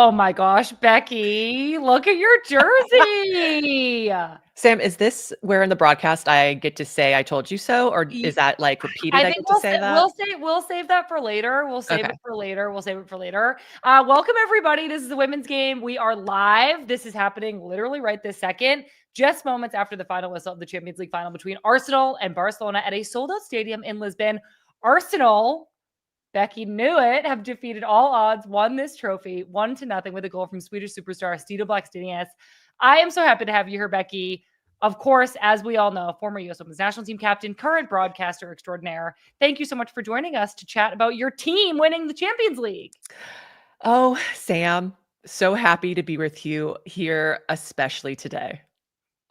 Oh my gosh, Becky, look at your jersey. Sam, is this where in the broadcast I get to say I told you so, or Y- is that like repeated? I I think get to say that? we'll save that for later. We'll save Okay. it for later. We'll save it for later. Welcome everybody. This is the women's game. We are live. This is happening literally right this second, just moments after the final whistle of the Champions League final between Arsenal and Barcelona at a sold-out stadium in Lisbon. Arsenal, Becky knew it, have defeated all odds, won this trophy 1-0 with a goal from Swedish superstar Stida Blackstenius. I am so happy to have you here, Becky. Of course, as we all know, former U.S. Women's National Team captain, current broadcaster extraordinaire. Thank you so much for joining us to chat about your team winning the Champions League. Oh, Sam, so happy to be with you here, especially today.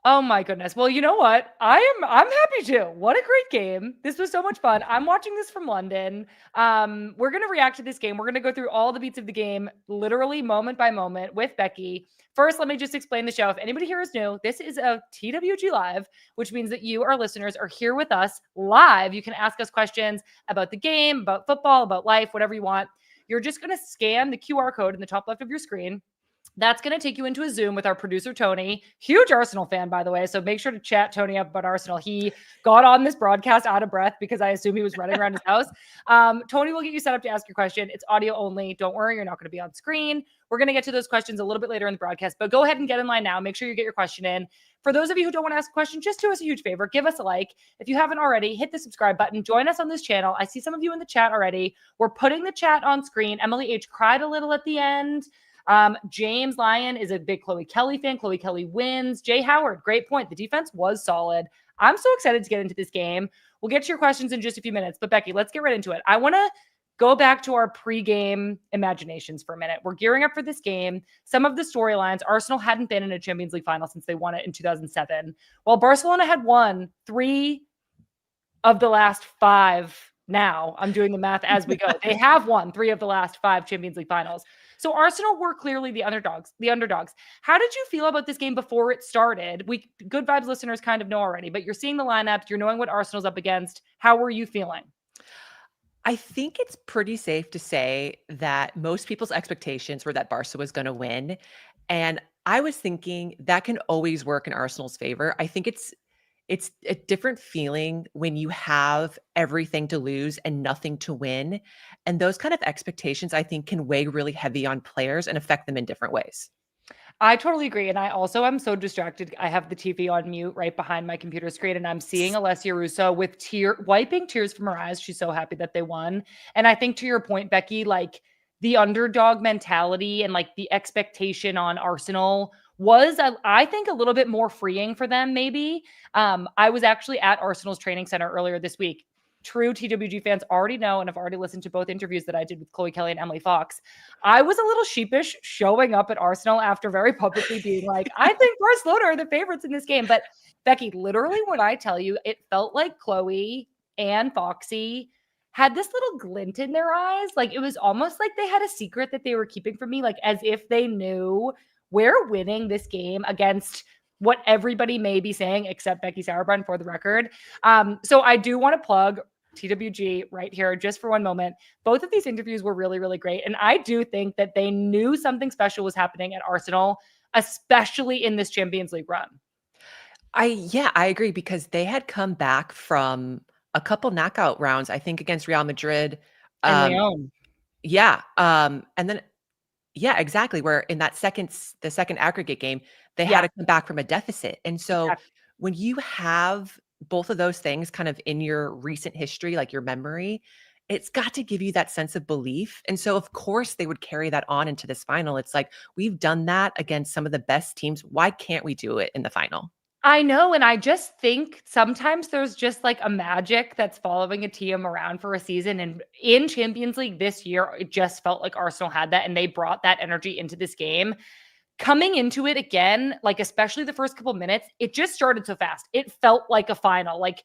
Oh my goodness. Well, you know what? I'm happy to. What a great game. This was so much fun. I'm watching this from London. We're going to react to this game. We're going to go through all the beats of the game, literally moment by moment with Becky. First, let me just explain the show. If anybody here is new, this is a TWG Live, which means that you, our listeners, are here with us live. You can ask us questions about the game, about football, about life, whatever you want. You're just going to scan the QR code in the top left of your screen. That's going to take you into a Zoom with our producer, Tony. Huge Arsenal fan, by the way. So make sure to chat Tony up about Arsenal. He got on this broadcast out of breath because I assume he was running around his house. Tony will get you set up to ask your question. It's audio only. Don't worry, you're not going to be on screen. We're going to get to those questions a little bit later in the broadcast, but go ahead and get in line now. Make sure you get your question in. For those of you who don't want to ask a question, just do us a huge favor. Give us a like. If you haven't already, hit the subscribe button. Join us on this channel. I see some of you in the chat already. We're putting the chat on screen. Emily H. cried a little at the end. James Lyon is a big Chloe Kelly fan. Chloe Kelly wins. Jay Howard, great point. The defense was solid. I'm so excited to get into this game. We'll get to your questions in just a few minutes. But Becky, let's get right into it. I want to go back to our pregame imaginations for a minute. We're gearing up for this game. Some of the storylines, Arsenal hadn't been in a Champions League final since they won it in 2007. While Barcelona had won 3 of the last 5. Now I'm doing the math as we go. They have won 3 of the last 5 Champions League finals. So Arsenal were clearly the underdogs. How did you feel about this game before it started? We Good Vibes listeners kind of know already, but you're seeing the lineup, you're knowing what Arsenal's up against. How were you feeling? I think it's pretty safe to say that most people's expectations were that Barca was going to win. And I was thinking that can always work in Arsenal's favor. I think it's a different feeling when you have everything to lose and nothing to win. And those kind of expectations, I think, can weigh really heavy on players and affect them in different ways. I totally agree. And I also am so distracted. I have the TV on mute right behind my computer screen, and I'm seeing Alessia Russo with wiping tears from her eyes. She's so happy that they won. And I think to your point, Becky, like the underdog mentality and like the expectation on Arsenal was, I think, a little bit more freeing for them, maybe. I was actually at Arsenal's training center earlier this week. True TWG fans already know and have already listened to both interviews that I did with Chloe Kelly and Emily Fox. I was a little sheepish showing up at Arsenal after very publicly being like, I think Barcelona are the favorites in this game. But Becky, literally, when I tell you, it felt like Chloe and Foxy had this little glint in their eyes. Like it was almost like they had a secret that they were keeping from me, like as if they knew we're winning this game against what everybody may be saying, except Becky Sauerbrunn, for the record. So I do want to plug TWG right here just for one moment. Both of these interviews were really, really great. And I do think that they knew something special was happening at Arsenal, especially in this Champions League run. I agree, because they had come back from a couple knockout rounds, I think against Real Madrid. And Leon. Yeah. And then, yeah, exactly. Where in the second aggregate game, they had to come back from a deficit. And so when you have both of those things kind of in your recent history, like your memory, it's got to give you that sense of belief. And so, of course, they would carry that on into this final. It's like, we've done that against some of the best teams. Why can't we do it in the final? I know. And I just think sometimes there's just like a magic that's following a team around for a season. And in Champions League this year, it just felt like Arsenal had that and they brought that energy into this game. Coming into it again, like especially the first couple minutes, it just started so fast. It felt like a final. Like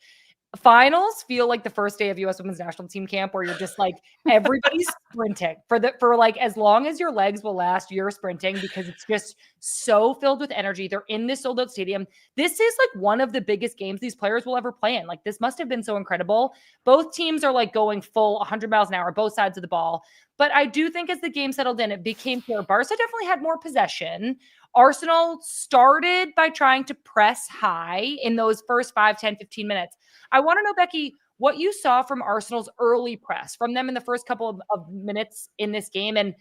Finals feel like the first day of US Women's National Team camp where you're just like, everybody's sprinting for like as long as your legs will last, you're sprinting because it's just so filled with energy. They're in this sold out stadium. This is like one of the biggest games these players will ever play in. Like, this must have been so incredible. Both teams are like going full 100 miles an hour, both sides of the ball. But I do think as the game settled in, it became clear Barca definitely had more possession. Arsenal started by trying to press high in those first 5, 10, 15 minutes. I want to know, Becky, what you saw from Arsenal's early press, from them in the first couple of minutes in this game. And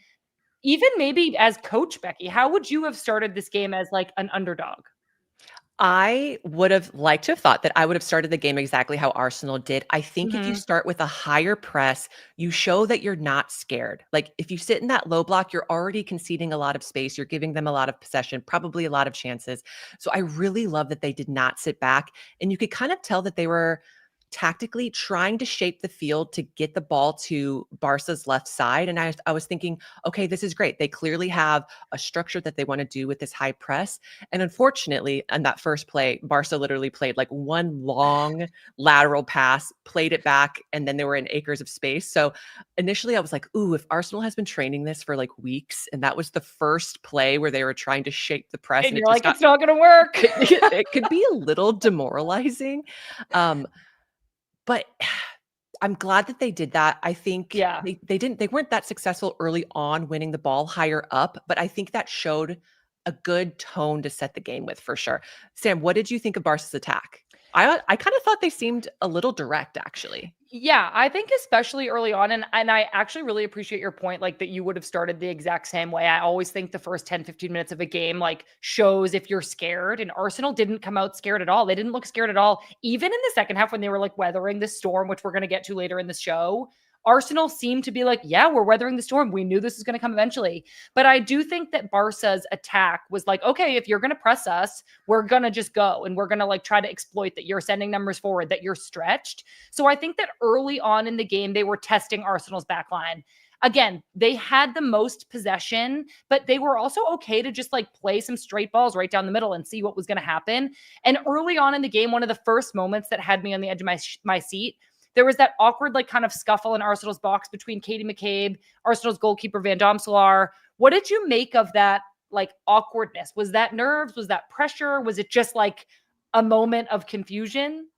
even maybe as coach, Becky, how would you have started this game as like an underdog? I would have liked to have thought that I would have started the game exactly how Arsenal did. I think if you start with a higher press, you show that you're not scared. Like, if you sit in that low block, you're already conceding a lot of space. You're giving them a lot of possession, probably a lot of chances. So I really love that they did not sit back. And you could kind of tell that they were tactically trying to shape the field to get the ball to Barca's left side. And I was thinking, okay, this is great. They clearly have a structure that they want to do with this high press. And unfortunately, on that first play, Barca literally played like one long lateral pass, played it back, and then they were in acres of space. So initially I was like, ooh, if Arsenal has been training this for like weeks, and that was the first play where they were trying to shape the press, And and you're like, it's not going to work. it could be a little demoralizing. But I'm glad that they did that. I think they weren't that successful early on winning the ball higher up, but I think that showed a good tone to set the game with for sure. Sam, what did you think of Barca's attack? I kind of thought they seemed a little direct, actually. Yeah, I think especially early on, and I actually really appreciate your point, like that you would have started the exact same way. I always think the first 10, 15 minutes of a game like shows if you're scared, and Arsenal didn't come out scared at all. They didn't look scared at all. Even in the second half when they were like weathering the storm, which we're going to get to later in the show, Arsenal seemed to be like, yeah, we're weathering the storm. We knew this was going to come eventually. But I do think that Barca's attack was like, okay, if you're going to press us, we're going to just go and we're going to like try to exploit that you're sending numbers forward, that you're stretched. So I think that early on in the game, they were testing Arsenal's back line. Again, they had the most possession, but they were also okay to just like play some straight balls right down the middle and see what was going to happen. And early on in the game, one of the first moments that had me on the edge of my seat, there was that awkward, like, kind of scuffle in Arsenal's box between Katie McCabe, Arsenal's goalkeeper Van Domselaar. What did you make of that, like, awkwardness? Was that nerves? Was that pressure? Was it just like a moment of confusion?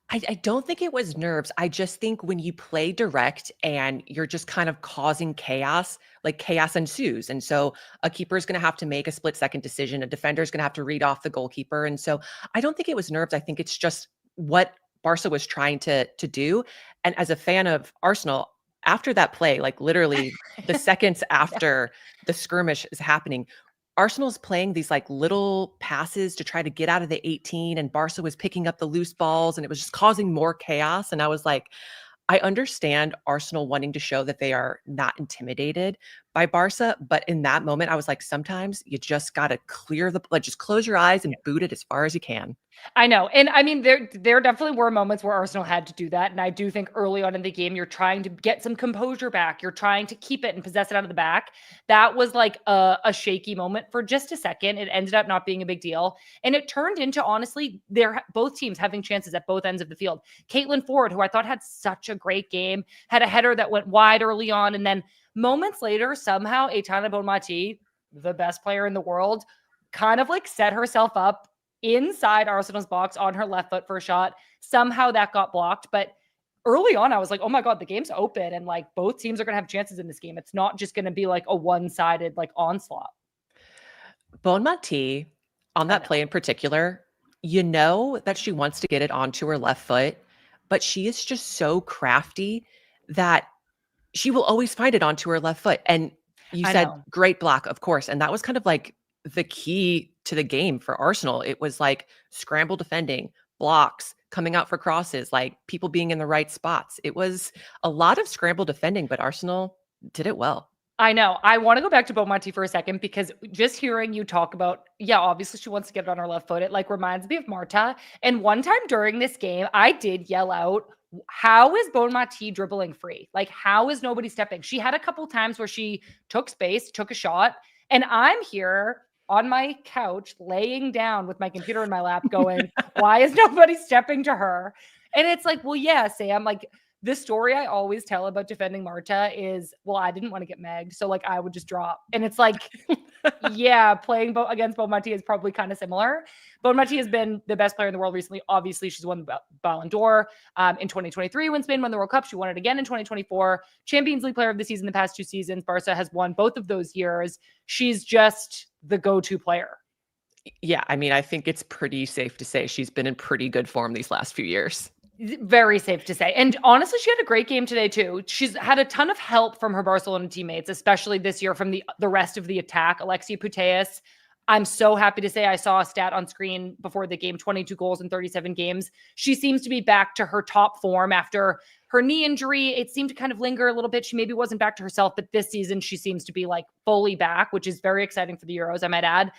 I don't think it was nerves. I just think when you play direct and you're just kind of causing chaos, like chaos ensues. And so a keeper is going to have to make a split second decision. A defender is going to have to read off the goalkeeper. And so I don't think it was nerves. I think it's just what Barca was trying to do. And as a fan of Arsenal, after that play, like literally the seconds after the skirmish is happening, Arsenal's playing these like little passes to try to get out of the 18, and Barca was picking up the loose balls, and it was just causing more chaos. And I was like, I understand Arsenal wanting to show that they are not intimidated by Barca, but in that moment, I was like, sometimes you just got to clear the, like, just close your eyes and boot it as far as you can. I know. And I mean, there definitely were moments where Arsenal had to do that. And I do think early on in the game, you're trying to get some composure back. You're trying to keep it and possess it out of the back. That was like a shaky moment for just a second. It ended up not being a big deal. And it turned into, honestly, they're both teams having chances at both ends of the field. Caitlin Ford, who I thought had such a great game, had a header that went wide early on. And then moments later, somehow Aitana Bonmati, the best player in the world, kind of like set herself up inside Arsenal's box on her left foot for a shot. Somehow that got blocked. But early on, I was like, oh my God, the game's open. And like both teams are going to have chances in this game. It's not just going to be like a one-sided like onslaught. Bonmati, on that play in particular, you know that she wants to get it onto her left foot, but she is just so crafty that she will always find it onto her left foot. And you said great block, of course. And that was kind of like the key to the game for Arsenal. It was like scramble defending, blocks, coming out for crosses, like people being in the right spots. It was a lot of scramble defending, but Arsenal did it well. I know. I want to go back to Bonmati for a second because just hearing you talk about, obviously she wants to get it on her left foot. It like reminds me of Marta. And one time during this game, I did yell out, how is Bonmati dribbling free? Like, how is nobody stepping? She had a couple times where she took space, took a shot, and I'm here on my couch, laying down with my computer in my lap going, why is nobody stepping to her? And it's like, well, yeah, Sam, like the story I always tell about defending Marta is, well, I didn't want to get megged. So like I would just drop. And it's like, yeah, playing against Bonmati is probably kind of similar. Bonmati has been the best player in the world recently. Obviously, she's won the Ballon d'Or in 2023 when Spain won the World Cup. She won it again in 2024. Champions League player of the season the past 2 seasons. Barca has won both of those years. She's just the go-to player. Yeah, I mean, I think it's pretty safe to say she's been in pretty good form these last few years. Very safe to say. And honestly, she had a great game today too. She's had a ton of help from her Barcelona teammates, especially this year from the rest of the attack. Alexia Putellas, I'm so happy to say I saw a stat on screen before the game, 22 goals in 37 games. She seems to be back to her top form after her knee injury. It seemed to kind of linger a little bit. She maybe wasn't back to herself, but this season she seems to be like fully back, which is very exciting for the Euros, I might add.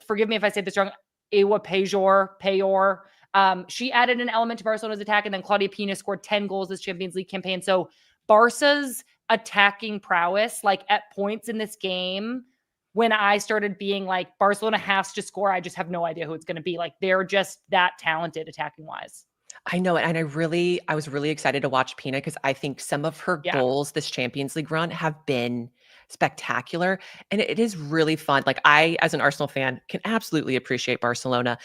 Forgive me if I say this wrong. Ewa Payor. She added an element to Barcelona's attack, and then Claudia Pina scored 10 goals this Champions League campaign. So Barca's attacking prowess, like at points in this game, when I started being like, Barcelona has to score, I just have no idea who it's going to be. Like they're just that talented attacking wise. I know it. And I was really excited to watch Pina because I think some of her goals this Champions League run have been spectacular. And it is really fun. Like I, as an Arsenal fan, can absolutely appreciate Barcelona.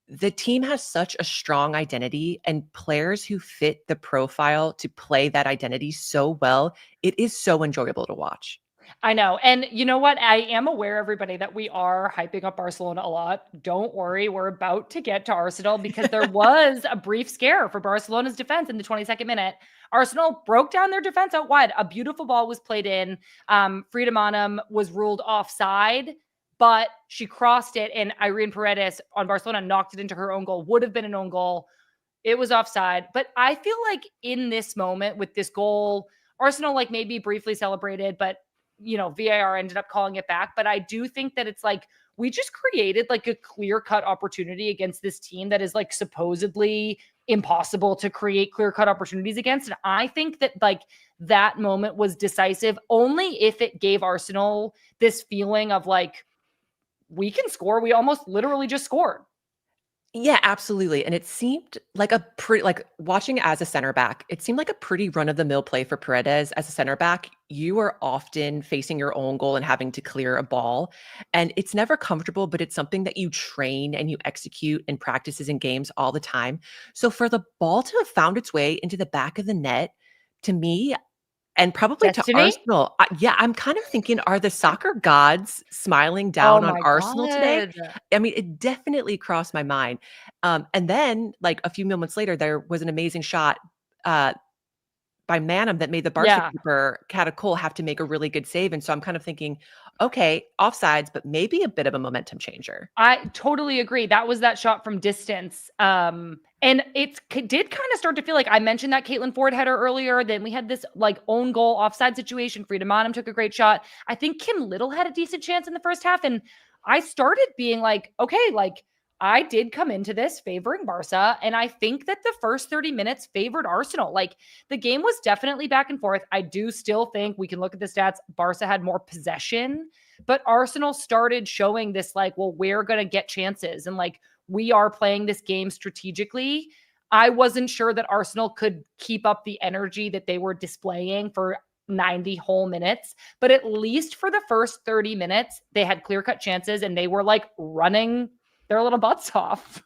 The team has such a strong identity and players who fit the profile to play that identity so well. It is so enjoyable to watch. I know. And you know what? I am aware, everybody, that we are hyping up Barcelona a lot. Don't worry. We're about to get to Arsenal because there was a brief scare for Barcelona's defense in the 22nd minute. Arsenal broke down their defense out wide. A beautiful ball was played in. Frida Maanum was ruled offside, but she crossed it, and Irene Paredes on Barcelona knocked it into her own goal. Would have been an own goal. It was offside. But I feel like in this moment with this goal, Arsenal like maybe briefly celebrated, but you know, VAR ended up calling it back. But I do think that it's like we just created like a clear-cut opportunity against this team that is like supposedly impossible to create clear-cut opportunities against. And I think that like that moment was decisive only if it gave Arsenal this feeling of like, we can score. We almost literally just scored. Yeah, absolutely. And it seemed like a pretty, like watching as a center back, it seemed like a pretty run of the mill play for Paredes as a center back. You are often facing your own goal and having to clear a ball. And it's never comfortable, but it's something that you train and you execute in practices and games all the time. So for the ball to have found its way into the back of the net, to me, and probably Destiny? to Arsenal. Yeah, I'm kind of thinking, are the soccer gods smiling down on Arsenal today? I mean, it definitely crossed my mind. And then, like a few moments later, there was an amazing shot by Maanum that made the Barca keeper, Cole, have to make a really good save. And so I'm kind of thinking, okay, offsides, but maybe a bit of a momentum changer. I totally agree. That was that shot from distance. And it did kind of start to feel like I mentioned that Caitlin Ford header earlier. Then we had this like own goal offside situation. Frida Maanum took a great shot. I think Kim Little had a decent chance in the first half. And I started being like, okay, like I did come into this favoring Barca. And I think that the first 30 minutes favored Arsenal. Like the game was definitely back and forth. I do still think we can look at the stats. Barca had more possession, but Arsenal started showing this like, well, we're going to get chances. And like, we are playing this game strategically. I wasn't sure that Arsenal could keep up the energy that they were displaying for 90 whole minutes, but at least for the first 30 minutes, they had clear-cut chances and they were like running their little butts off.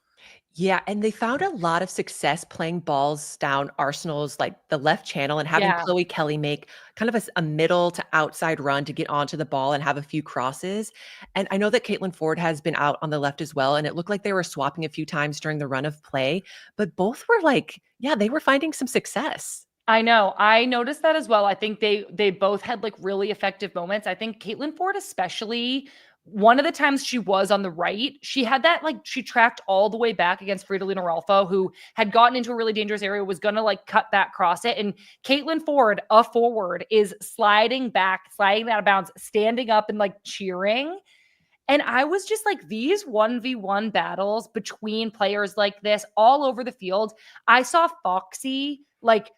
Yeah, and they found a lot of success playing balls down Arsenal's like the left channel and having Chloe Kelly make kind of a middle to outside run to get onto the ball and have a few crosses. And I know that Caitlin Ford has been out on the left as well, and it looked like they were swapping a few times during the run of play, but both were like, yeah, they were finding some success. I know. I noticed that as well. I think they both had like really effective moments. I think Caitlin Ford especially, one of the times she was on the right, she had that like she tracked all the way back against Fridolina Rolfo, who had gotten into a really dangerous area, was gonna like cut back, cross it. And Caitlin Ford, a forward, is sliding back, sliding out of bounds, standing up and like cheering. And I was just like, these 1v1 battles between players like this all over the field. I saw Foxy like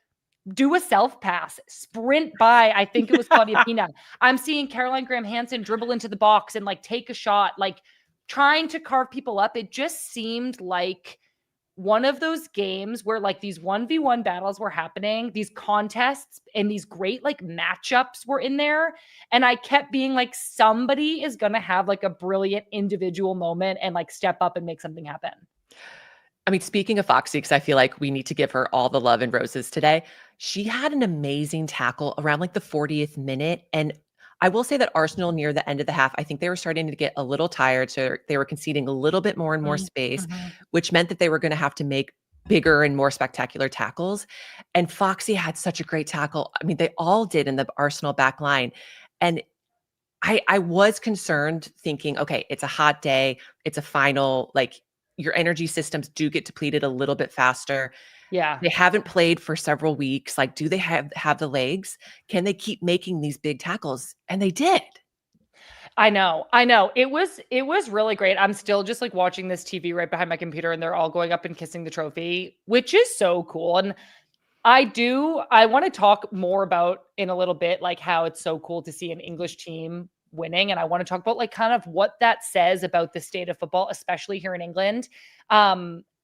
do a self pass, sprint by, I think it was Claudia Pina. I'm seeing Caroline Graham Hansen dribble into the box and like take a shot, like trying to carve people up. It just seemed like one of those games where like these 1v1 battles were happening, these contests and these great like matchups were in there. And I kept being like, somebody is going to have like a brilliant individual moment and like step up and make something happen. I mean, speaking of Foxy, because I feel like we need to give her all the love and roses today. She had an amazing tackle around like the 40th minute. And I will say that Arsenal near the end of the half, I think they were starting to get a little tired. So they were conceding a little bit more and more space, which meant that they were going to have to make bigger and more spectacular tackles. And Foxy had such a great tackle. I mean, they all did in the Arsenal back line. And I was concerned thinking, okay, it's a hot day. It's a final, like your energy systems do get depleted a little bit faster. Yeah. They haven't played for several weeks. Like, do they have the legs? Can they keep making these big tackles? And they did. I know. It was really great. I'm still just like watching this TV right behind my computer and they're all going up and kissing the trophy, which is so cool. And I want to talk more about in a little bit, like how it's so cool to see an English team winning. And I want to talk about like kind of what that says about the state of football, especially here in England.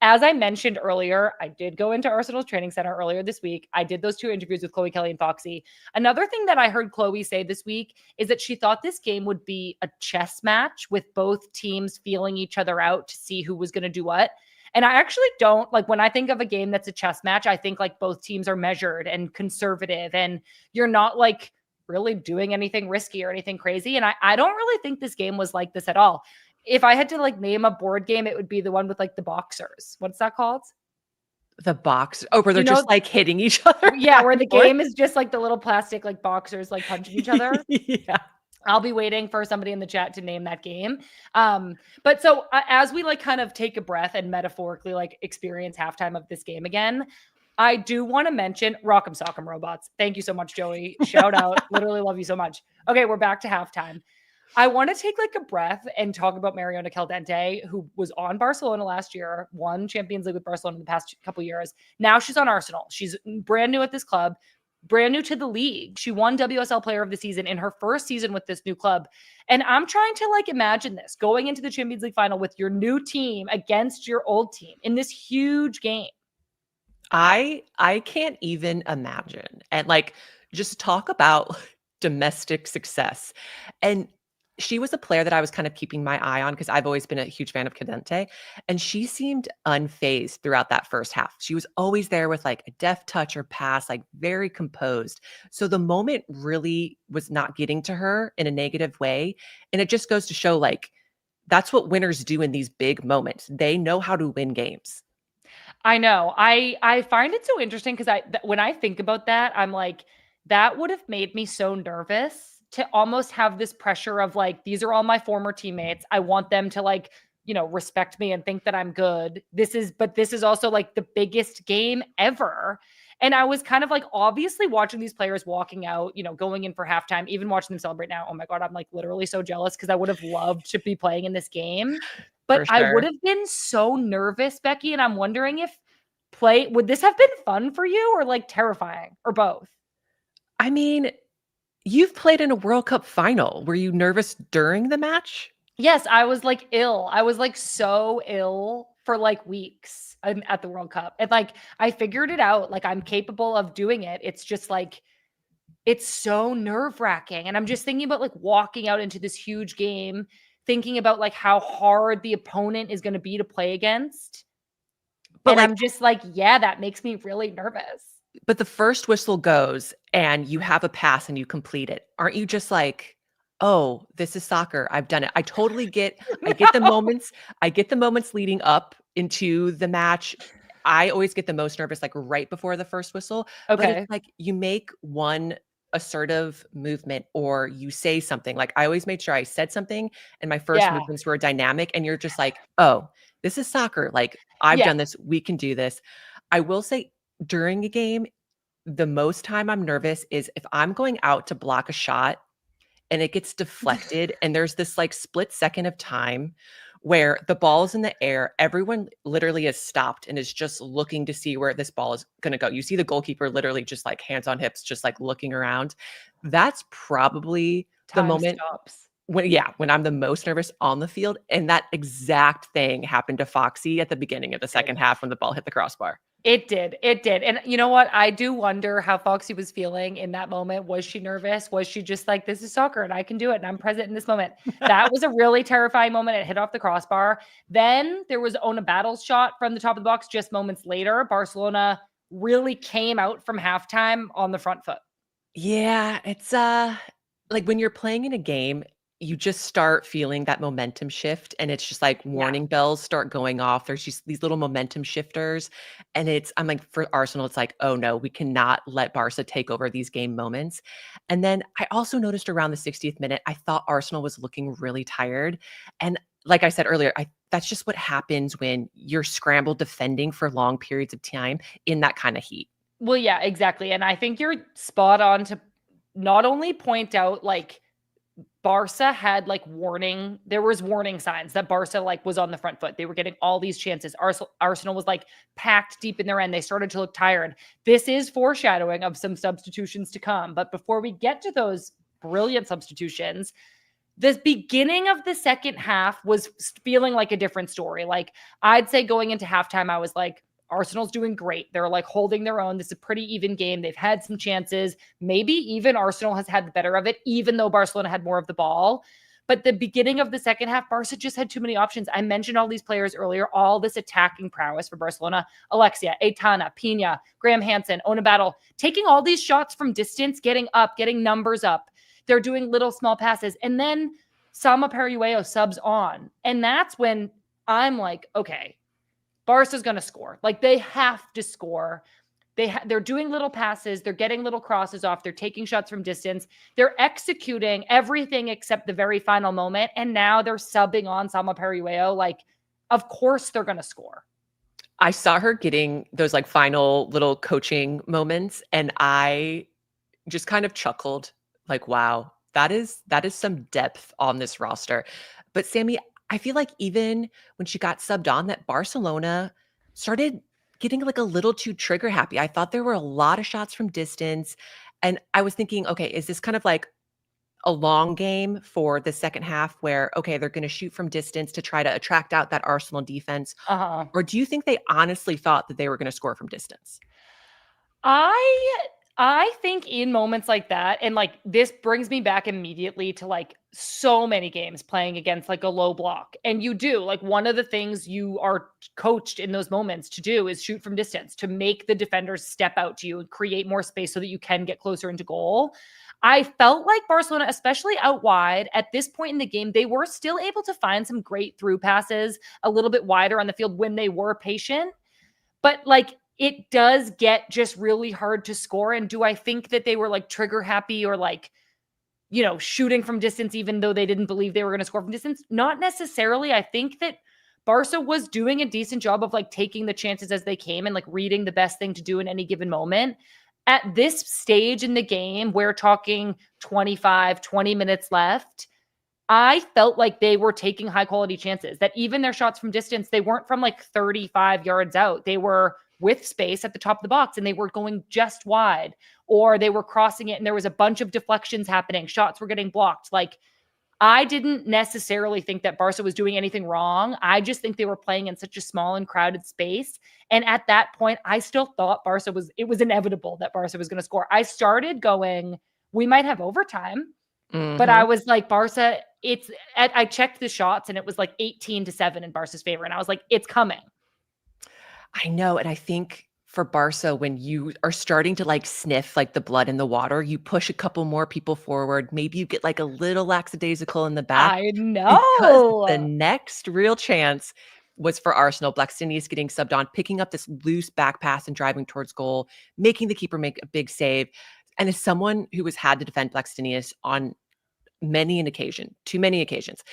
As I mentioned earlier, I did go into Arsenal's training center earlier this week. I did those 2 interviews with Chloe Kelly and Foxy. Another thing that I heard Chloe say this week is that she thought this game would be a chess match with both teams feeling each other out to see who was going to do what. And I actually don't like when I think of a game that's a chess match, I think like both teams are measured and conservative and you're not like really doing anything risky or anything crazy. And I don't really think this game was like this at all. If I had to like name a board game, it would be the one with like the boxers. What's that called? The box. Oh, where they're just like hitting each other. Yeah, where the game is just like the little plastic like boxers like punching each other. Yeah. I'll be waiting for somebody in the chat to name that game. But so as we like kind of take a breath and metaphorically like experience halftime of this game again, I do want to mention Rock'em Sock'em Robots. Thank you so much, Joey. Shout out. Literally love you so much. Okay, we're back to halftime. I want to take like a breath and talk about Mariona Caldente, who was on Barcelona last year, won Champions League with Barcelona in the past couple years. Now she's on Arsenal. She's brand new at this club, brand new to the league. She won WSL Player of the Season in her first season with this new club. And I'm trying to like imagine this going into the Champions League final with your new team against your old team in this huge game. I can't even imagine. And like just talk about domestic success. And she was a player that I was kind of keeping my eye on because I've always been a huge fan of Cadente. And she seemed unfazed throughout that first half. She was always there with like a deft touch or pass, like very composed. So the moment really was not getting to her in a negative way. And it just goes to show like that's what winners do in these big moments. They know how to win games. I know. I find it so interesting because when I think about that, I'm like, that would have made me so nervous to almost have this pressure of like, these are all my former teammates. I want them to like, respect me and think that I'm good. This is also like the biggest game ever. And I was kind of like, obviously watching these players walking out, going in for halftime, even watching them celebrate now. Oh my God, I'm like literally so jealous because I would have loved to be playing in this game. But Sure. I would have been so nervous, Becky. And I'm wondering if would this have been fun for you or like terrifying or both? I mean, you've played in a World Cup final. Were you nervous during the match? Yes, I was like ill. I was like so ill for like weeks at the World Cup. And like I figured it out. Like I'm capable of doing it. It's just like it's so nerve-wracking. And I'm just thinking about like walking out into this huge game, thinking about like how hard the opponent is going to be to play against. But and like, I'm just like, yeah, that makes me really nervous. But the first whistle goes and you have a pass and you complete it. Aren't you just like, oh, this is soccer. I've done it. I totally get, I get the moments. I get the moments leading up into the match. I always get the most nervous, like right before the first whistle. But Okay. it's like you make one assertive movement or you say something. Like I always made sure I said something and my first movements were dynamic and you're just like, oh, this is soccer. Like I've done this. We can do this. I will say during a game, the most time I'm nervous is if I'm going out to block a shot and it gets deflected and there's this like split second of time where the ball is in the air. Everyone literally is stopped and is just looking to see where this ball is going to go. You see the goalkeeper literally just like hands on hips, just like looking around. That's probably the moment. Stops. when I'm the most nervous on the field, and that exact thing happened to Foxy at the beginning of the second half when the ball hit the crossbar. It did. It did. And you know what? I do wonder how Foxy was feeling in that moment. Was she nervous? Was she just like, this is soccer and I can do it and I'm present in this moment? That was a really terrifying moment. It hit off the crossbar. Then there was Ona Battle's shot from the top of the box just moments later. Barcelona really came out from halftime on the front foot. Yeah, it's like when you're playing in a game, you just start feeling that momentum shift and it's just like Yeah. warning bells start going off. There's just these little momentum shifters. And I'm like, for Arsenal, it's like, oh no, we cannot let Barca take over these game moments. And then I also noticed around the 60th minute, I thought Arsenal was looking really tired. And like I said earlier, that's just what happens when you're scrambled defending for long periods of time in that kind of heat. Well, yeah, exactly. And I think you're spot on to not only point out like Barca had like there was warning signs that Barca like was on the front foot. They were getting all these chances. Arsenal was like packed deep in their end. They started to look tired. This is foreshadowing of some substitutions to come. But before we get to those brilliant substitutions, the beginning of the second half was feeling like a different story. Like I'd say going into halftime, I was like, Arsenal's doing great. They're like holding their own. This is a pretty even game. They've had some chances. Maybe even Arsenal has had the better of it, even though Barcelona had more of the ball. But the beginning of the second half, Barca just had too many options. I mentioned all these players earlier, all this attacking prowess for Barcelona. Alexia, Aitana, Pina, Graham Hansen, Ona Battle, taking all these shots from distance, getting up, getting numbers up. They're doing little small passes. And then Sama Perueo subs on. And that's when I'm like, okay, Barca's going to score. Like they have to score. They're doing little passes. They're getting little crosses off. They're taking shots from distance. They're executing everything except the very final moment. And now they're subbing on Sama Perueo. Like, of course they're going to score. I saw her getting those like final little coaching moments and I just kind of chuckled like, wow, that is some depth on this roster. But Sammy, I feel like even when she got subbed on, that Barcelona started getting like a little too trigger happy. I thought there were a lot of shots from distance. And I was thinking, okay, is this kind of like a long game for the second half where, okay, they're going to shoot from distance to try to attract out that Arsenal defense? Uh-huh. Or do you think they honestly thought that they were going to score from distance? I think in moments like that, and like this brings me back immediately to like so many games playing against like a low block. And you do like one of the things you are coached in those moments to do is shoot from distance to make the defenders step out to you and create more space so that you can get closer into goal. I felt like Barcelona, especially out wide at this point in the game, they were still able to find some great through passes a little bit wider on the field when they were patient. But like it does get just really hard to score. And do I think that they were like trigger happy or like, you know, shooting from distance, even though they didn't believe they were going to score from distance? Not necessarily. I think that Barca was doing a decent job of like taking the chances as they came and like reading the best thing to do in any given moment. At this stage in the game, we're talking 25, 20 minutes left. I felt like they were taking high quality chances, that even their shots from distance, they weren't from like 35 yards out. They were with space at the top of the box and they were going just wide, or they were crossing it and there was a bunch of deflections happening. Shots were getting blocked. Like I didn't necessarily think that Barca was doing anything wrong. I just think they were playing in such a small and crowded space. And at that point, I still thought it was inevitable that Barca was going to score. I started going, we might have overtime. But I was like, Barca, I checked the shots and it was like 18-7 in Barca's favor. And I was like, it's coming. I know. And I think for Barca, when you are starting to like sniff like the blood in the water, you push a couple more people forward. Maybe you get like a little lackadaisical in the back. I Because the know. next real chance was for Arsenal. Blackstenius getting subbed on, picking up this loose back pass and driving towards goal, making the keeper make a big save. And as someone who has had to defend Blackstenius on too many occasions,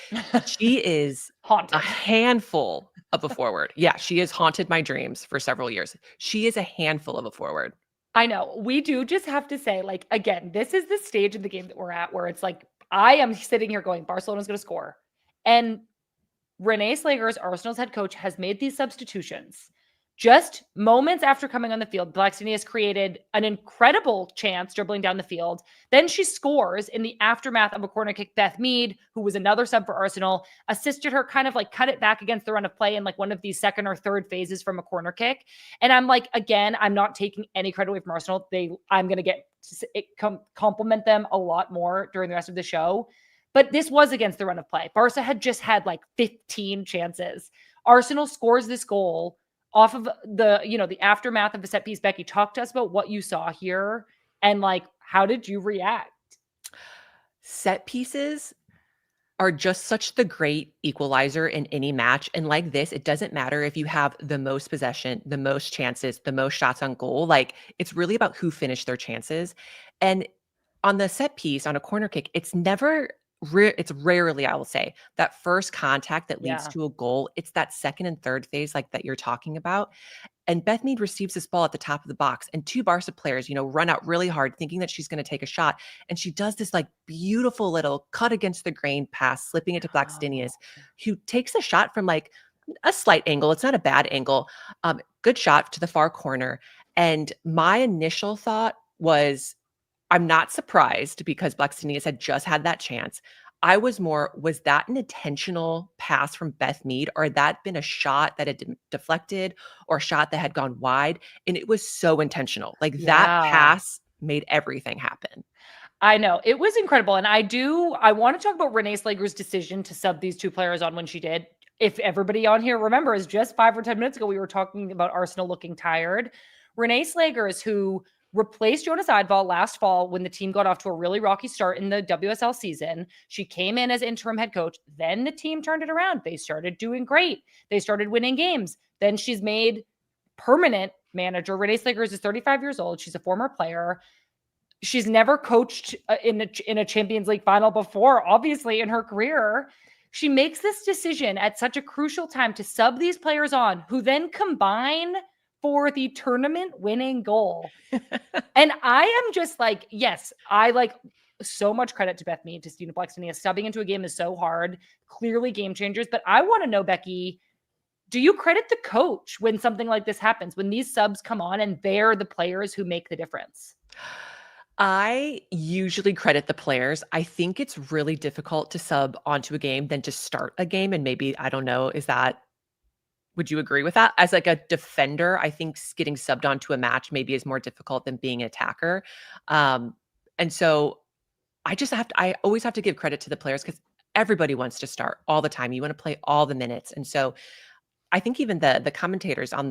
she is Haunted. a handful of a forward. Yeah, she has haunted my dreams for several years. She is a handful of a forward. I know. We do just have to say, like, again, this is the stage in the game that we're at where it's like, I am sitting here going, Barcelona's going to score. And Renee Slager's Arsenal's head coach has made these substitutions Just moments after coming on the field, Blackstenius created an incredible chance dribbling down the field. Then she scores in the aftermath of a corner kick. Beth Mead, who was another sub for Arsenal, assisted her, kind of like cut it back against the run of play in like one of these second or third phases from a corner kick. And I'm like, again, I'm not taking any credit away from Arsenal. I'm going to compliment them a lot more during the rest of the show. But this was against the run of play. Barca had just had like 15 chances. Arsenal scores this goal off of the aftermath of a set piece. Becky, talk to us about what you saw here and like, how did you react? Set pieces are just such the great equalizer in any match. And like this, it doesn't matter if you have the most possession, the most chances, the most shots on goal. Like, it's really about who finished their chances. And on the set piece, on a corner kick, it's rarely, I will say, that first contact that leads to a goal. It's that second and third phase like that you're talking about. And Beth Mead receives this ball at the top of the box, and two Barca players, run out really hard thinking that she's going to take a shot. And she does this like beautiful little cut against the grain pass, slipping it to Blackstenius, who takes a shot from like a slight angle. It's not a bad angle. Good shot to the far corner. And my initial thought was, I'm not surprised because Blackstenius had just had that chance. Was that an intentional pass from Beth Mead, or had that been a shot that had deflected or a shot that had gone wide? And it was so intentional. Like that pass made everything happen. I know. It was incredible. And I want to talk about Renee Slager's decision to sub these two players on when she did. If everybody on here remembers, just 5 or 10 minutes ago, we were talking about Arsenal looking tired. Renee Slagers, who replaced Jonas Eidval last fall when the team got off to a really rocky start in the WSL season. She came in as interim head coach. Then the team turned it around. They started doing great. They started winning games. Then she's made permanent manager. Renee Slagers is 35 years old. She's a former player. She's never coached in a Champions League final before, obviously, in her career. She makes this decision at such a crucial time to sub these players on, who then combine for the tournament winning goal. And I am just like, yes, I like so much credit to Beth Mead, to Stina Blackstenius. Subbing into a game is so hard, clearly game changers. But I want to know, Becky, do you credit the coach when something like this happens, when these subs come on and they're the players who make the difference? I usually credit the players. I think it's really difficult to sub onto a game than to start a game. And maybe, I don't know, would you agree with that? As like a defender, I think getting subbed onto a match maybe is more difficult than being an attacker. And so I always have to give credit to the players because everybody wants to start all the time. You want to play all the minutes. And so I think even the commentators I'm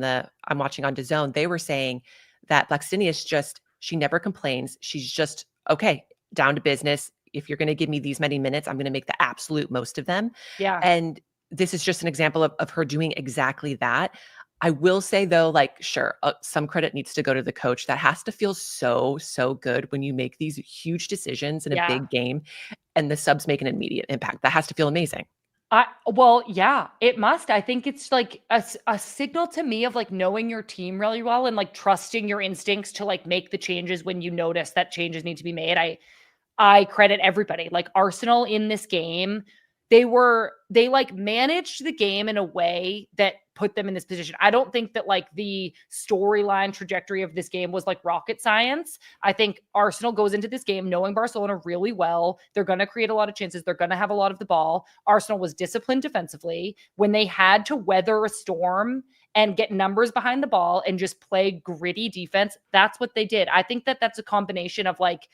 watching on DAZN, they were saying that Blackstenius she never complains. She's just, okay, down to business. If you're going to give me these many minutes, I'm going to make the absolute most of them. Yeah. And this is just an example of her doing exactly that. I will say though, like, sure, some credit needs to go to the coach. That has to feel so, so good when you make these huge decisions in a big game and the subs make an immediate impact. That has to feel amazing. Well, yeah, it must. I think it's like a signal to me of like knowing your team really well and like trusting your instincts to like make the changes when you notice that changes need to be made. I credit everybody. Like Arsenal in this game, they like managed the game in a way that put them in this position. I don't think that like the storyline trajectory of this game was like rocket science. I think Arsenal goes into this game knowing Barcelona really well. They're going to create a lot of chances. They're going to have a lot of the ball. Arsenal was disciplined defensively. When they had to weather a storm and get numbers behind the ball and just play gritty defense, that's what they did. I think that that's a combination of like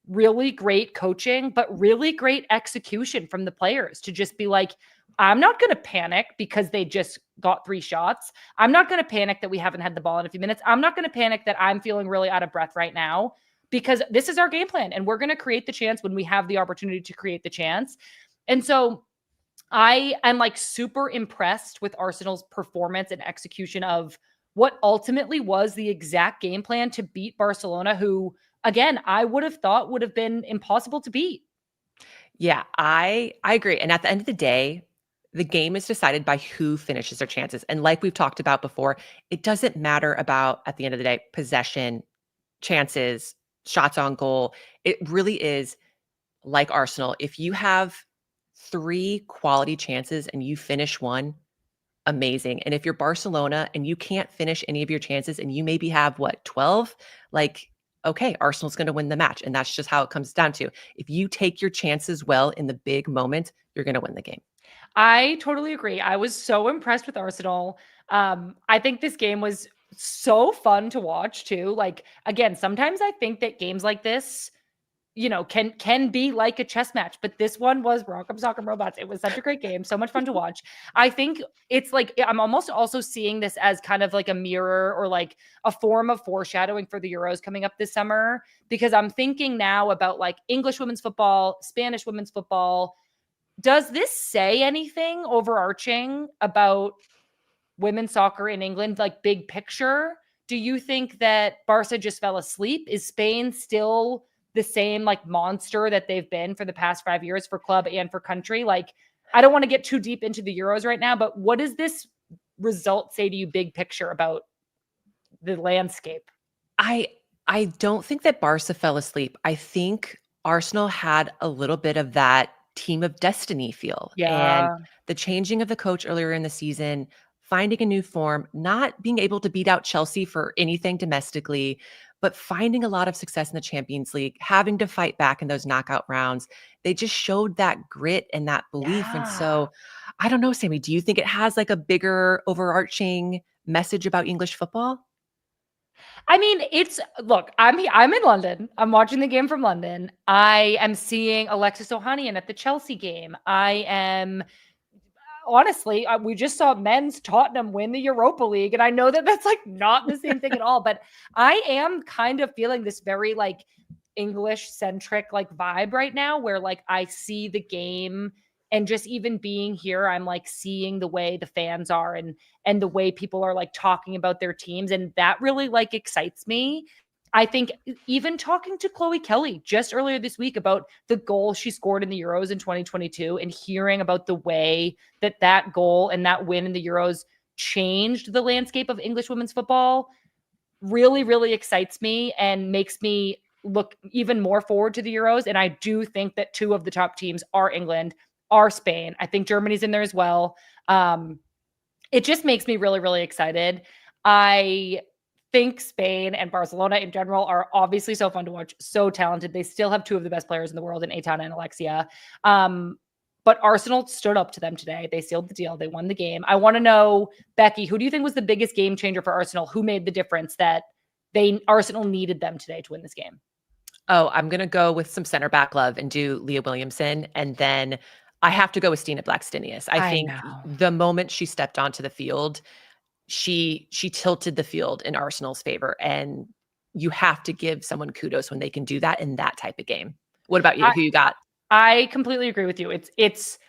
really great coaching, but really great execution from the players to just be like, I'm not going to panic because they just got 3 shots. I'm not going to panic that we haven't had the ball in a few minutes. I'm not going to panic that I'm feeling really out of breath right now because this is our game plan and we're going to create the chance when we have the opportunity to create the chance. And so I am like super impressed with Arsenal's performance and execution of what ultimately was the exact game plan to beat Barcelona, who, again, I would have thought would have been impossible to beat. Yeah, I agree. And at the end of the day, the game is decided by who finishes their chances. And like we've talked about before, it doesn't matter about, at the end of the day, possession, chances, shots on goal. It really is like Arsenal. If you have 3 quality chances and you finish one, amazing. And if you're Barcelona and you can't finish any of your chances and you maybe have what, 12, like, okay, Arsenal's going to win the match. And that's just how it comes down to. If you take your chances well in the big moment, you're going to win the game. I totally agree. I was so impressed with Arsenal. I think this game was so fun to watch too. Like, again, sometimes I think that games like this, can be like a chess match, but this one was Rock'em Sock'em Robots. It was such a great game, so much fun to watch. I think it's like I'm almost also seeing this as kind of like a mirror or like a form of foreshadowing for the Euros coming up this summer, because I'm thinking now about like English women's football, Spanish women's football. Does this say anything overarching about women's soccer in England, like big picture? Do you think that Barca just fell asleep? Is Spain still the same like monster that they've been for the past 5 years for club and for country? Like, I don't want to get too deep into the Euros right now, but what does this result say to you big picture about the landscape? I don't think that Barca fell asleep. I think Arsenal had a little bit of that team of destiny feel, and Yeah. the changing of the coach earlier in the season, finding a new form, not being able to beat out Chelsea for anything domestically, but finding a lot of success in the Champions League, having to fight back in those knockout rounds. They just showed that grit and that belief. And Yeah. so I don't know, Sammy, do you think it has like a bigger overarching message about English football? I mean, look, I'm in London. I'm watching the game from London. I am seeing Alexis Ohanian at the Chelsea game. I am honestly, we just saw men's Tottenham win the Europa League, and I know that that's like not the same thing at all, but I am kind of feeling this very like English centric like vibe right now where like I see the game, and just even being here, I'm like seeing the way the fans are and the way people are like talking about their teams, and that really like excites me. I think even talking to Chloe Kelly just earlier this week about the goal she scored in the Euros in 2022 and hearing about the way that goal and that win in the Euros changed the landscape of English women's football really, really excites me and makes me look even more forward to the Euros. And I do think that two of the top teams are England, are Spain. I think Germany's in there as well. It just makes me really, really excited. I think Spain and Barcelona in general are obviously so fun to watch, so talented. They still have two of the best players in the world in Aitana and Alexia. But Arsenal stood up to them today. They sealed the deal. They won the game. I want to know, Becky, who do you think was the biggest game changer for Arsenal? Who made the difference that Arsenal needed them today to win this game? Oh, I'm going to go with some center back love and do Leah Williamson. And then I have to go with Stina Blackstenius. I I think know. the moment she stepped onto the field, she tilted the field in Arsenal's favor. And you have to give someone kudos when they can do that in that type of game. What about you? Who you got? I completely agree with you. It's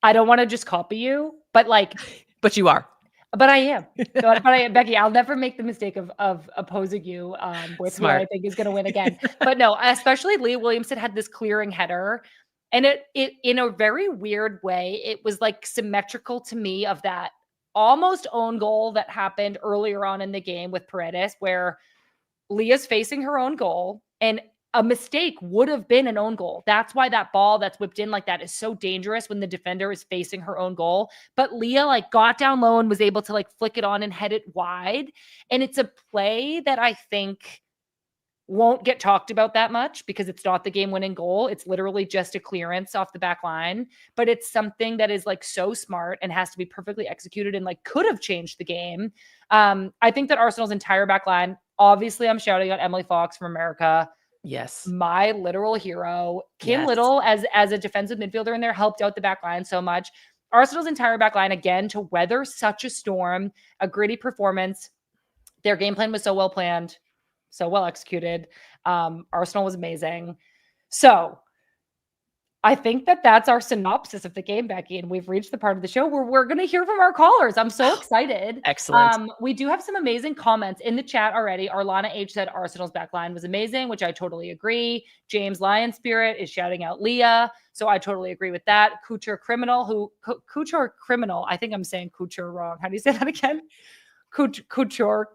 I don't want to just copy you, but like, But you are. but I am. But I am, Becky. I'll never make the mistake of opposing you with who I Smart. think is going to win again. But no, especially Leah Williamson had this clearing header, and it in a very weird way, it was like symmetrical to me of that almost own goal that happened earlier on in the game with Paredes, where Leah's facing her own goal, and a mistake would have been an own goal. That's why that ball that's whipped in like that is so dangerous when the defender is facing her own goal. But Leah like got down low and was able to like flick it on and head it wide. And it's a play that I think won't get talked about that much because it's not the game winning goal. It's literally just a clearance off the back line, but it's something that is like so smart and has to be perfectly executed and like could have changed the game. I think that Arsenal's entire back line, obviously I'm shouting out Emily Fox from America, Yes. my literal hero. Kim Yes. Little as a defensive midfielder in there helped out the back line so much. Arsenal's entire back line, again, to weather such a storm, a gritty performance. Their game plan was so well planned, so well executed. Arsenal was amazing. So I think that that's our synopsis of the game, Becky, and we've reached the part of the show where we're going to hear from our callers. I'm so excited. Excellent. We do have some amazing comments in the chat already. Arlana H said Arsenal's back line was amazing, which I totally agree. James Lion Spirit is shouting out Leah, so I totally agree with that. Couture Criminal, Couture Criminal, I think I'm saying Couture wrong. How do you say that again? Couture.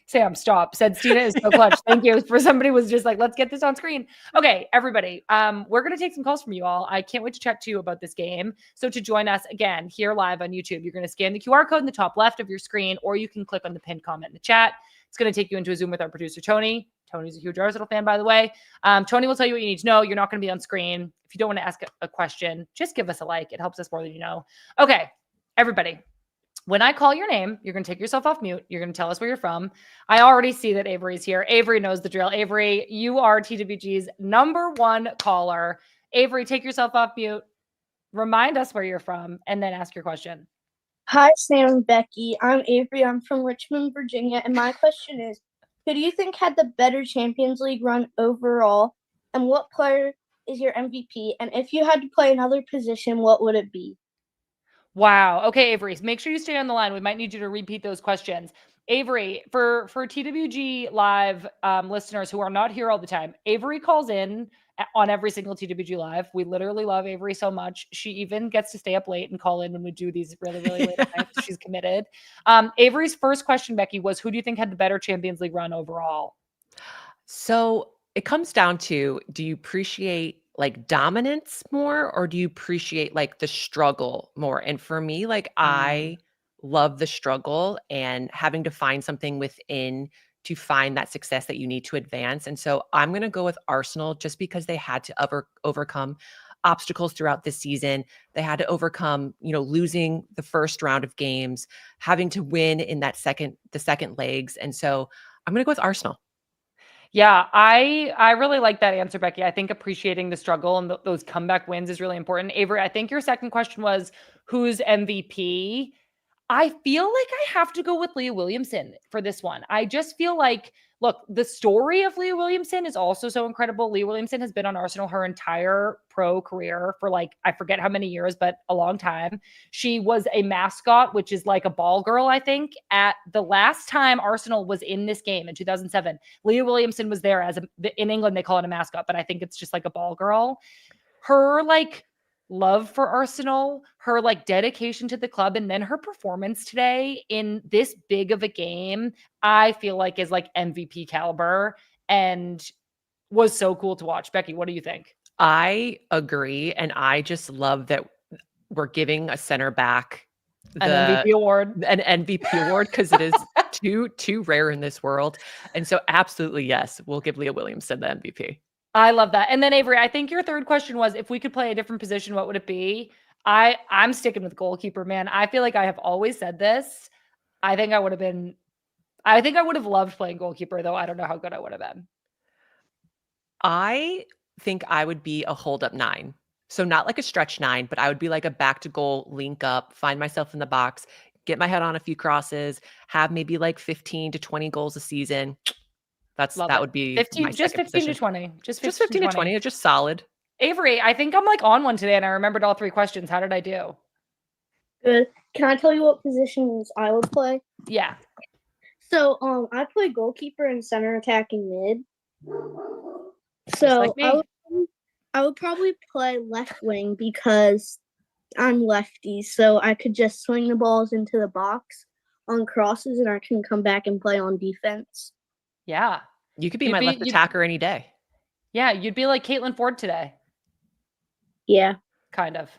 Sam, stop. Said Stina is so clutch. Thank you. For somebody was just like, let's get this on screen. Okay, everybody. We're gonna take some calls from you all. I can't wait to chat to you about this game. So to join us again here live on YouTube, you're gonna scan the QR code in the top left of your screen, or you can click on the pinned comment in the chat. It's gonna take you into a Zoom with our producer Tony. Tony's a huge Arsenal fan, by the way. Tony will tell you what you need to know. You're not gonna be on screen. If you don't want to ask a question, just give us a like. It helps us more than you know. Okay, everybody. When I call your name, you're going to take yourself off mute. You're going to tell us where you're from. I already see that Avery's here. Avery knows the drill. Avery, you are TWG's #1 caller. Avery, take yourself off mute. Remind us where you're from, and then ask your question. Hi, Sam and Becky. I'm Avery. I'm from Richmond, Virginia. And my question is, who do you think had the better Champions League run overall? And what player is your MVP? And if you had to play another position, what would it be? Wow. Okay, Avery, make sure you stay on the line. We might need you to repeat those questions. Avery, for TWG Live listeners who are not here all the time, Avery calls in on every single TWG Live. We literally love Avery so much. She even gets to stay up late and call in when we do these really, really late nights. She's committed. Avery's first question, Becky, was who do you think had the better Champions League run overall? So it comes down to, do you appreciate like dominance more, or do you appreciate like the struggle more? And for me, like I love the struggle and having to find something within to find that success that you need to advance. And so I'm going to go with Arsenal just because they had to overcome obstacles throughout this season. They had to overcome, losing the first round of games, having to win in the second legs. And so I'm going to go with Arsenal. Yeah, I really like that answer, Becky. I think appreciating the struggle and those comeback wins is really important. Avery, I think your second question was who's MVP? I feel like I have to go with Leah Williamson for this one. I just feel like, look, the story of Leah Williamson is also so incredible. Leah Williamson has been on Arsenal her entire pro career for I forget how many years, but a long time. She was a mascot, which is like a ball girl, I think. At the last time Arsenal was in this game in 2007, Leah Williamson was there in England, they call it a mascot, but I think it's just like a ball girl. Her love for Arsenal, her dedication to the club, and then her performance today in this big of a game, I feel like is MVP caliber and was so cool to watch. Becky, what do you think? I agree. And I just love that we're giving a center back an MVP award because it is too rare in this world. And so absolutely, yes, we'll give Leah Williamson the MVP. I love that. And then Avery, I think your third question was if we could play a different position, what would it be? I'm sticking with goalkeeper, man. I feel like I have always said this. I think I would have loved playing goalkeeper, though. I don't know how good I would have been. I think I would be a hold-up 9. So not like a stretch 9, but I would be like a back to goal, link up, find myself in the box, get my head on a few crosses, have maybe 15 to 20 goals a season. That would be 15 to 20. Just 15 to 20. Just solid. Avery, I think I'm on one today and I remembered all 3 questions. How did I do? Good. Can I tell you what positions I would play? Yeah. So I play goalkeeper and center attacking mid. So I would probably play left wing because I'm lefty, so I could just swing the balls into the box on crosses and I can come back and play on defense. Yeah. You could be my left attacker any day. Yeah, you'd be like Caitlin Ford today. Yeah. Kind of.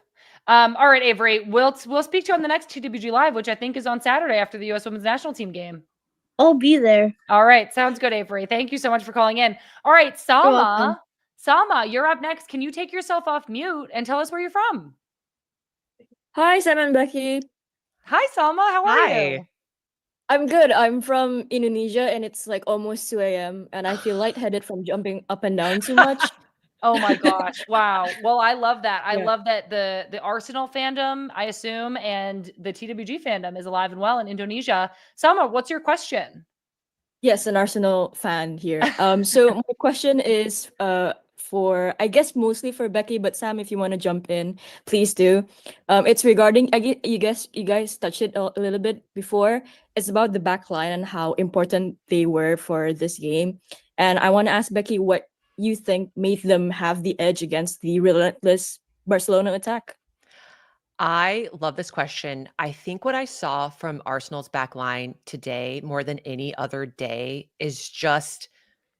All right, Avery, we'll speak to you on the next TWG Live, which I think is on Saturday after the U.S. Women's National Team game. I'll be there. All right, sounds good, Avery. Thank you so much for calling in. All right, Salma, you're up next. Can you take yourself off mute and tell us where you're from? Hi, Sam and Becky. Hi, Salma. How are you? I'm good. I'm from Indonesia, and it's almost 2 a.m., and I feel lightheaded from jumping up and down too much. Oh my gosh. Wow. Well, I love that. I love that the Arsenal fandom, I assume, and the TWG fandom is alive and well in Indonesia. Salma, what's your question? Yes, an Arsenal fan here. So my question is for, I guess, mostly for Becky, but Sam, if you want to jump in, please do. It's regarding, you guys touched it a little bit before. It's about the back line and how important they were for this game. And I want to ask Becky what you think made them have the edge against the relentless Barcelona attack. I love this question. I think what I saw from Arsenal's back line today more than any other day is just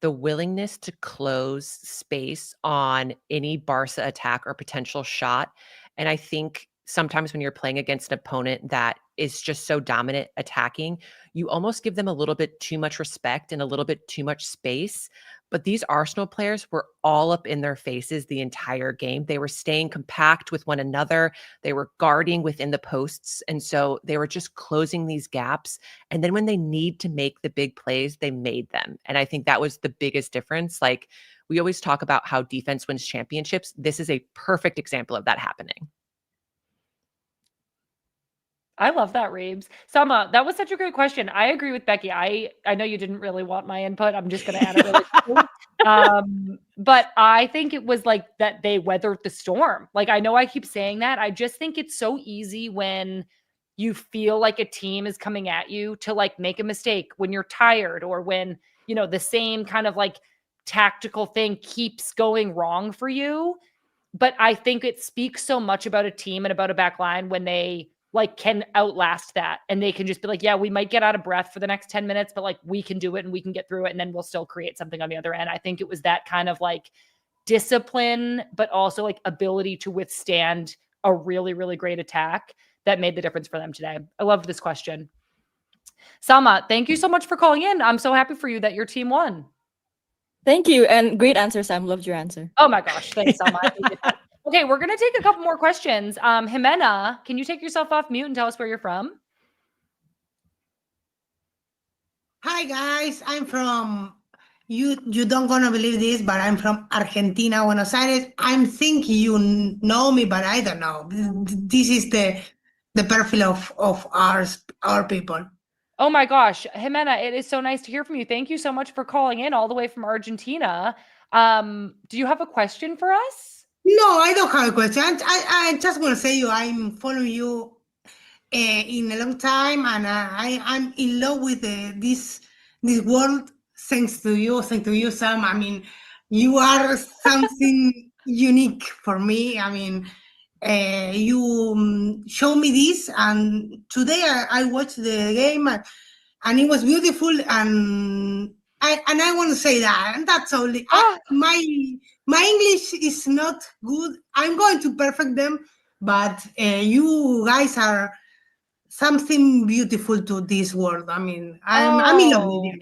the willingness to close space on any Barca attack or potential shot. And I think sometimes when you're playing against an opponent that is just so dominant attacking, you almost give them a little bit too much respect and a little bit too much space. But these Arsenal players were all up in their faces the entire game. They were staying compact with one another. They were guarding within the posts. And so they were just closing these gaps. And then when they need to make the big plays, they made them. And I think that was the biggest difference. Like, we always talk about how defense wins championships. This is a perfect example of that happening. I love that, Reeves. Sama, that was such a great question. I agree with Becky. I know you didn't really want my input. I'm just going to add it really quickly. But I think it was like that they weathered the storm. Like, I know I keep saying that. I just think it's so easy when you feel like a team is coming at you to like make a mistake when you're tired, or when, you know, the same kind of like tactical thing keeps going wrong for you. But I think it speaks so much about a team and about a back line when they like can outlast that, and they can just be like, yeah, we might get out of breath for the next 10 minutes, but like we can do it and we can get through it, and then we'll still create something on the other end. I think it was that kind of like discipline, but also like ability to withstand a really, really great attack that made the difference for them today. I loved this question. Salma, thank you so much for calling in. I'm so happy for you that your team won. Thank you. And great answer, Sam. Loved your answer. Oh my gosh. Thanks, Salma. Okay, we're going to take a couple more questions. Jimena, can you take yourself off mute and tell us where you're from? Hi, guys. I'm from, you don't gonna believe this, but I'm from Argentina, Buenos Aires. I'm thinking you know me, but I don't know. This is the profile of our people. Oh my gosh, Jimena, it is so nice to hear from you. Thank you so much for calling in all the way from Argentina. Do you have a question for us? No, I don't have a question. I just want to say I'm following you in a long time, and I'm in love with this world. Thanks to you, Sam. I mean, you are something unique for me. I mean, you show me this, and today I watched the game, and it was beautiful, and I want to say that, and that's all. My English is not good. I'm going to perfect them, but you guys are something beautiful to this world. I mean, I'm in love with you.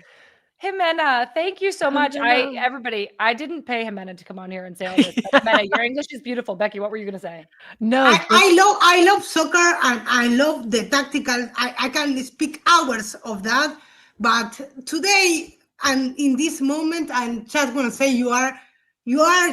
Jimena, thank you so much. Everybody, I didn't pay Jimena to come on here and say all this. But Jimena, your English is beautiful. Becky, what were you going to say? No, I love soccer, and I love the tactical. I can speak hours of that, but today and in this moment, I just want to say you are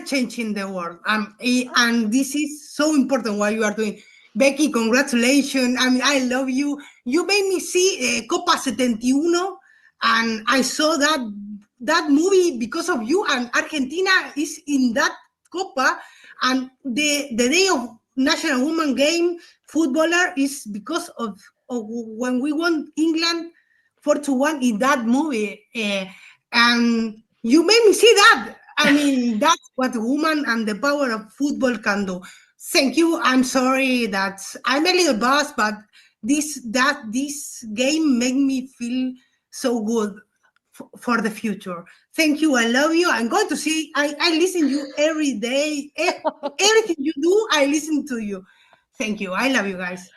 changing the world, and this is so important what you are doing. Becky, congratulations. I mean, I love you. You made me see Copa 71, and I saw that movie because of you, and Argentina is in that Copa, and the day of National Women Game footballer is because of when we won England 4-1 in that movie, and you made me see that. I mean, that's what woman and the power of football can do. Thank you. I'm sorry that I'm a little boss, but this game made me feel so good for the future. Thank you. I love you. I'm going to see. I listen to you every day. Everything you do, I listen to you. Thank you. I love you guys.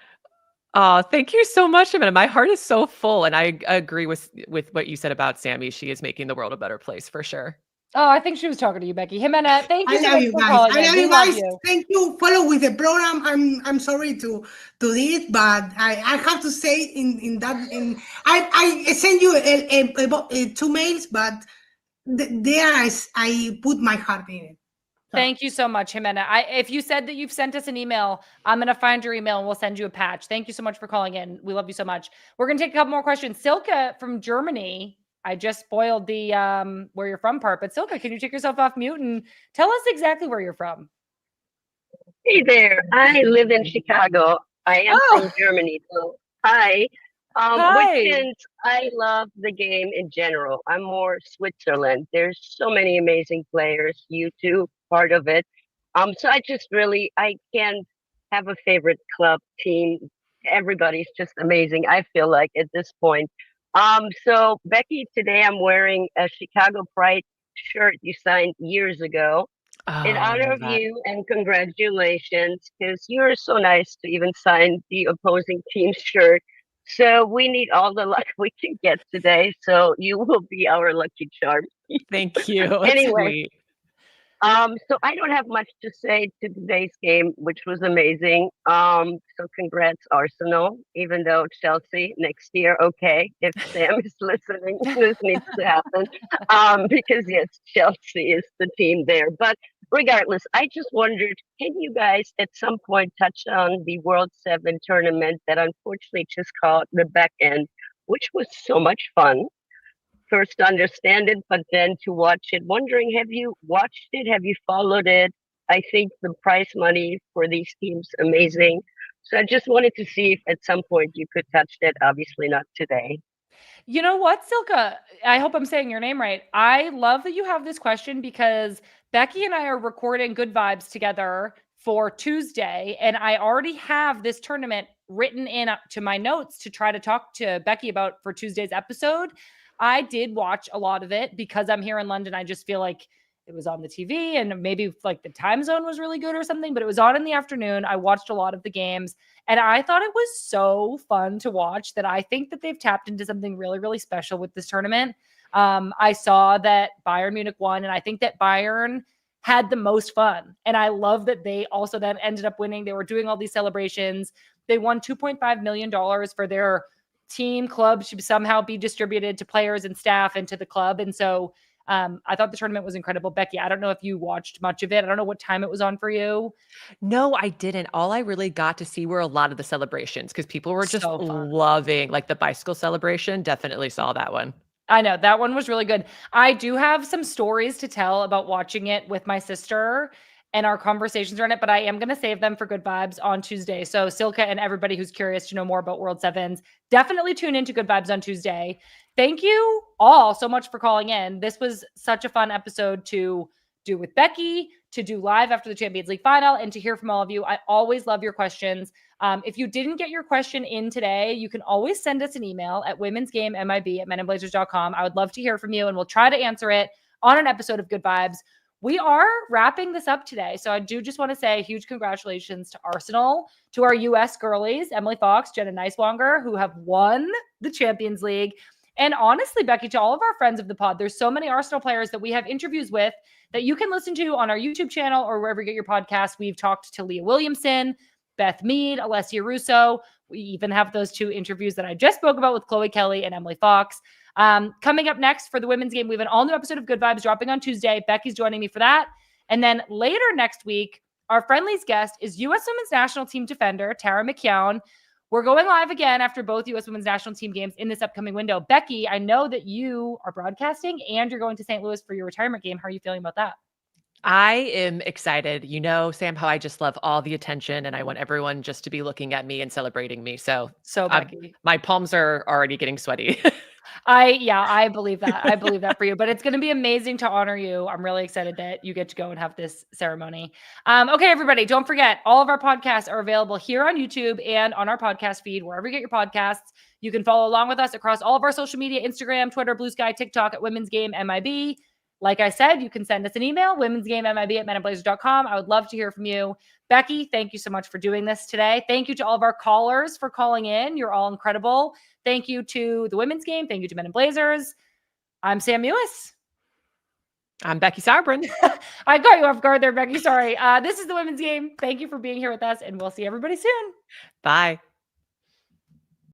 Oh, thank you so much, Jimena. My heart is so full, and I agree with what you said about Sammy. She is making the world a better place for sure. Oh, I think she was talking to you, Becky. Jimena, thank you I so love much you for guys. calling I in. love We you love guys. you. Thank you. Follow with the program. I'm sorry to this, but I have to say in that I send you 2 mails, but there I put my heart in it. So. Thank you so much, Jimena. If you said that you've sent us an email, I'm going to find your email and we'll send you a patch. Thank you so much for calling in. We love you so much. We're going to take a couple more questions. Silke from Germany. I just spoiled the where you're from part, but Silke, can you take yourself off mute and tell us exactly where you're from? Hey there. I live in Chicago. I am from Germany. So hi. Weekends, I love the game in general. I'm more Switzerland. There's so many amazing players. You too, part of it. So I can have a favorite club team. Everybody's just amazing, I feel like, at this point. So Becky, today I'm wearing a Chicago Pride shirt you signed years ago in Oh, I honor love of that. you, and congratulations, because you're so nice to even sign the opposing team's shirt. So we need all the luck we can get today. So you will be our lucky charm. Thank you. That's Anyway, sweet. so I don't have much to say to today's game, which was amazing. So congrats, Arsenal, even though Chelsea next year, okay, if Sam is listening, this needs to happen. Because yes, Chelsea is the team there. But regardless, I just wondered, can you guys at some point touch on the World 7 tournament that unfortunately just caught the back end, which was so much fun? First to understand it, but then to watch it. Wondering, have you watched it? Have you followed it? I think the prize money for these teams amazing. So I just wanted to see if at some point you could touch that. Obviously not today. You know what, Silka? I hope I'm saying your name right. I love that you have this question because Becky and I are recording Good Vibes together for Tuesday, and I already have this tournament written in up to my notes to try to talk to Becky about for Tuesday's episode. I did watch a lot of it because I'm here in London. I just feel like it was on the TV and maybe like the time zone was really good or something, but it was on in the afternoon. I watched a lot of the games. And I thought it was so fun to watch that I think that they've tapped into something really, really special with this tournament. I saw that Bayern Munich won, and I think that Bayern had the most fun. And I love that they also then ended up winning. They were doing all these celebrations. They won $2.5 million for their team. Club should somehow be distributed to players and staff and to the club. And so I thought the tournament was incredible. Becky, I don't know if you watched much of it. I don't know what time it was on for you. No, I didn't. All I really got to see were a lot of the celebrations because people were just So fun. loving, like, the bicycle celebration. Definitely saw that one. I know that one was really good. I do have some stories to tell about watching it with my sister and our conversations around it, but I am going to save them for Good Vibes on Tuesday. So Silka and everybody who's curious to know more about World Sevens, definitely tune into Good Vibes on Tuesday. Thank you all so much for calling in. This was such a fun episode to do with Becky, to do live after the Champions League final, and to hear from all of you. I always love your questions. If you didn't get your question in today, you can always send us an email at womensgamemib@menandblazers.com. I would love to hear from you, and we'll try to answer it on an episode of Good Vibes. We are wrapping this up today. So I do just want to say a huge congratulations to Arsenal, to our US girlies, Emily Fox, Jenna Neiswanger, who have won the Champions League. And honestly, Becky, to all of our friends of the pod, there's so many Arsenal players that we have interviews with that you can listen to on our YouTube channel or wherever you get your podcast. We've talked to Leah Williamson, Beth Mead, Alessia Russo. We even have those two interviews that I just spoke about with Chloe Kelly and Emily Fox. Coming up next for the women's game, we have an all-new episode of Good Vibes dropping on Tuesday. Becky's joining me for that. And then later next week, our Friendlies guest is U.S. Women's National Team defender Tara McKeown. We're going live again after both U.S. Women's National Team games in this upcoming window. Becky, I know that you are broadcasting and you're going to St. Louis for your retirement game. How are you feeling about that? I am excited. You know, Sam, how I just love all the attention and I want everyone just to be looking at me and celebrating me. So Becky, my palms are already getting sweaty. I believe that. I believe that for you, but it's going to be amazing to honor you. I'm really excited that you get to go and have this ceremony. Okay, everybody, don't forget, all of our podcasts are available here on YouTube and on our podcast feed, wherever you get your podcasts. You can follow along with us across all of our social media, Instagram, Twitter, Blue Sky, TikTok at Women's Game MIB. Like I said, you can send us an email, womensgamemib@menandblazers.com. I would love to hear from you. Becky, thank you so much for doing this today. Thank you to all of our callers for calling in. You're all incredible. Thank you to the women's game. Thank you to Men and Blazers. I'm Sam Mewis. I'm Becky Sauerbrunn. I got you off guard there, Becky. Sorry. This is the women's game. Thank you for being here with us, and we'll see everybody soon. Bye.